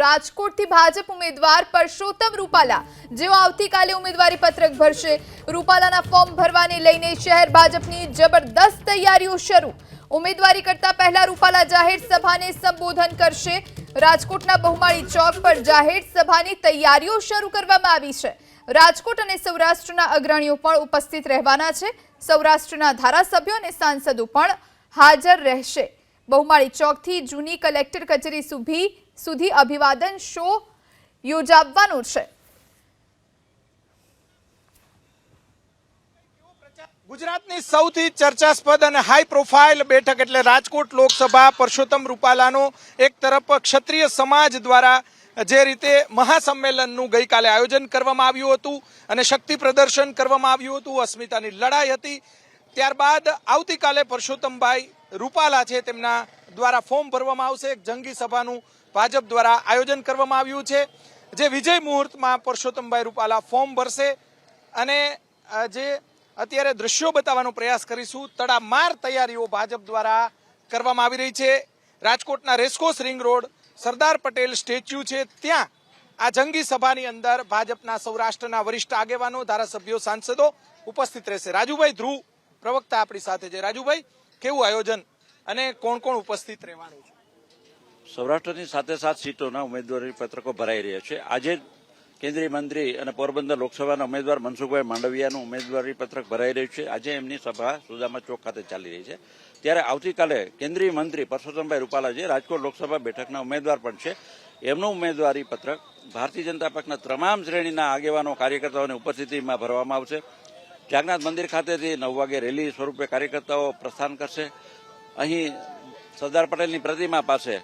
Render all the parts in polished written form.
રાજકોટથી ભાજપ ઉમેદવાર પરસોત્તમ રૂપાલા જેઓ આવતીકાલે ઉમેદવારી પત્રક ભરશે। રૂપાલાના ફોર્મ ભરવાને લઈને શહેર ભાજપની જબરદસ્ત તૈયારીઓ શરૂ। ઉમેદવારી કરતા પહેલા રૂપાલા જાહેર સભાને સંબોધન કરશે। રાજકોટના બહુમાળી ચોક પર જાહેર સભાની તૈયારીઓ શરૂ કરવામાં આવી છે। રાજકોટ અને સૌરાષ્ટ્રના અગ્રણીઓ પણ ઉપસ્થિત રહેવાના છે। સૌરાષ્ટ્રના ધારાસભ્યો અને સાંસદો પણ હાજર રહેશે। બહુમાળી ચોકથી જૂની કલેક્ટર કચેરી સુધી અભિવાદન શો યોજાવાનો છે। ગુજરાતની સૌથી ચર્ચાસ્પદ અને હાઈ પ્રોફાઇલ બેઠક એટલે રાજકોટ લોકસભા પરસોત્તમ રૂપાલાનો એક તરફ ક્ષત્રિય સમાજ દ્વારા જે રીતે મહાસંમેલનનું ગઈકાલે આયોજન કરવામાં આવ્યું હતું અને શક્તિ પ્રદર્શન કરવામાં આવ્યું હતું, અસ્મિતાની લડાઈ હતી, ત્યારબાદ આવતીકાલે પરસોત્તમભાઈ રૂપાલા છે તેમના દ્વારા ફોર્મ ભરવામાં આવશે। એક જંગી સભાનું ભાજપ દ્વારા આયોજન કરવામાં આવ્યું છે, જે વિજય મુહૂર્તમાં પરસોત્તમભાઈ રૂપાલા ફોર્મ ભરશે। અને જે અત્યારે દ્રશ્યો બતાવવાનો પ્રયાસ કરીશું, તડામાર તૈયારીઓ ભાજપ દ્વારા કરવામાં આવી રહી છે। રાજકોટના racecourse ring road Sardar Patel statue છે, ત્યાં આ જંગી સભાની અંદર ભાજપના સૌરાષ્ટ્રના વરિષ્ઠ આગેવાનો, ધારાસભ્યો, સાંસદો ઉપસ્થિત રહેશે। રાજુભાઈ ધ્રુવ પ્રવક્તા આપણી સાથે છે। રાજુભાઈ, કેવું આયોજન અને કોણ કોણ ઉપસ્થિત રહેવાનું છે? સૌરાષ્ટ્રની સાથે 7 સીટોના ઉમેદવારી પત્રકો ભરાઈ રહ્યા છે। આજે કેન્દ્રીય મંત્રી અને પોરબંદર લોકસભાના ઉમેદવાર મનસુખભાઈ માંડવિયાનું ઉમેદવારી પત્રક ભરાઈ રહ્યું છે। આજે એમની સભા સુદામા ચોક ખાતે ચાલી રહી છે, ત્યારે આવતીકાલે કેન્દ્રીય મંત્રી પરસોત્તમભાઈ રૂપાલા જે રાજકોટ લોકસભા બેઠકના ઉમેદવાર પણ છે, એમનું ઉમેદવારી પત્રક ભારતીય જનતા પક્ષના તમામ શ્રેણીના આગેવાનો, કાર્યકર્તાઓની ઉપસ્થિતિમાં ભરવામાં આવશે। જાગનાથ મંદિર ખાતેથી 9 વાગે રેલી સ્વરૂપે કાર્યકર્તાઓ પ્રસ્થાન કરશે। અહીં સરદાર પટેલની પ્રતિમા પાસે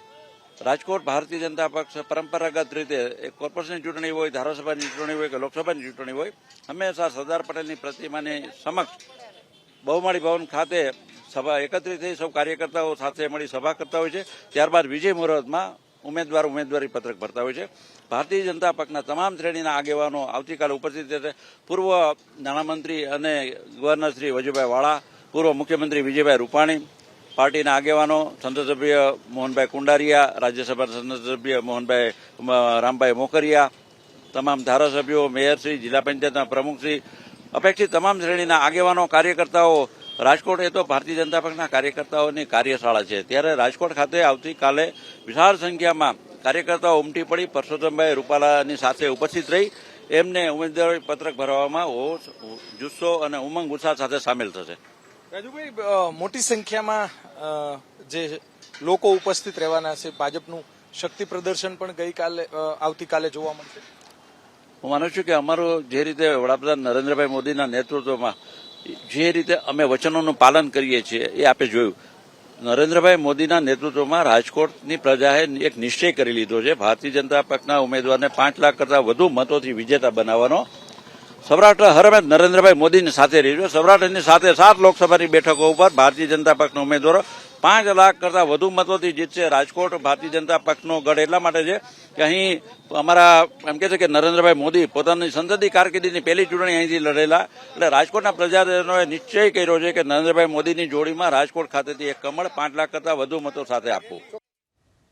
રાજકોટ ભારતીય જનતા પક્ષ પરંપરાગત રીતે એક કોર્પોરેશનની ચૂંટણી હોય, ધારાસભાની ચૂંટણી હોય કે લોકસભાની ચૂંટણી હોય, હંમેશા સરદાર પટેલની પ્રતિમાની સમક્ષ બહુમાળી ભવન ખાતે સભા એકત્રિત થઈ સૌ કાર્યકર્તાઓ સાથે મળી સભા કરતા હોય છે। ત્યારબાદ વિજય મુહૂર્તમાં ઉમેદવારી પત્રક ભરતા હોય છે। ભારતીય જનતા પક્ષના તમામ શ્રેણીના આગેવાનો આવતીકાલે ઉપસ્થિત રહેશે। પૂર્વ નાણામંત્રી અને ગવર્નર શ્રી વજુભાઈ વાળા, પૂર્વ મુખ્યમંત્રી વિજયભાઈ રૂપાણી, પાર્ટીના આગેવાનો, સંસદ સભ્ય મોહનભાઈ કુંડારિયા, રાજ્યસભાના સંસદ સભ્ય મોહનભાઈ રામભાઈ મોકરિયા, તમામ ધારાસભ્યો, મેયરશ્રી, જિલ્લા પંચાયતના પ્રમુખશ્રી, અપેક્ષિત તમામ શ્રેણીના આગેવાનો, કાર્યકર્તાઓ, રાજકોટ એ તો ભારતીય જનતા પક્ષના કાર્યકર્તાઓની કાર્યશાળા છે, ત્યારે રાજકોટ ખાતે આવતીકાલે વિશાળ સંખ્યામાં કાર્યકર્તાઓ ઉમટી પડી પરસોત્તમભાઈ રૂપાલાની સાથે ઉપસ્થિત રહી એમને ઉમેદવારી પત્રક ભરવામાં હોશ, જુસ્સો અને ઉમંગ ઉત્સાહ સાથે સામેલ થશે। રાજુભાઈ, મોટી સંખ્યામાં જે લોકો ઉપસ્થિત રહેવાના છે, ભાજપનું શક્તિ પ્રદર્શન પણ આવતીકાલે જોવા મળશે। હું માનું છું કે અમારું જે રીતે વડાપ્રધાન નરેન્દ્રભાઈ મોદીના નેતૃત્વમાં જે રીતે અમે વચનોનું પાલન કરીએ છીએ એ આપે જોયું। નરેન્દ્રભાઈ મોદીના નેતૃત્વમાં રાજકોટની પ્રજાએ એક નિશ્ચય કરી લીધો છે, ભારતીય જનતા પક્ષના ઉમેદવારને 5 લાખ કરતા વધુ મતોથી વિજેતા બનાવવાનો। સૌરાષ્ટ્ર હર હંમેશ નરેન્દ્રભાઈ મોદીની સાથે રહ્યું છે। સૌરાષ્ટ્રની સાથે 7 લોકસભાની બેઠકો ઉપર ભારતીય જનતા પક્ષના ઉમેદવારો 5 લાખ કરતા વધુ મતોથી જીતશે। રાજકોટ ભારતીય જનતા પક્ષનો ગઢ એટલા માટે છે કે અહીં અમારા એમ કે છે કે નરેન્દ્રભાઈ મોદી પોતાની સંસદીય કારકિર્દીની પહેલી ચૂંટણી અહીંથી લડેલા, એટલે રાજકોટના પ્રજાજનોએ નિશ્ચય કર્યો છે કે નરેન્દ્રભાઈ મોદીની જોડીમાં રાજકોટ ખાતેથી એક કમળ 5 લાખ કરતા વધુ મતો સાથે આપવું।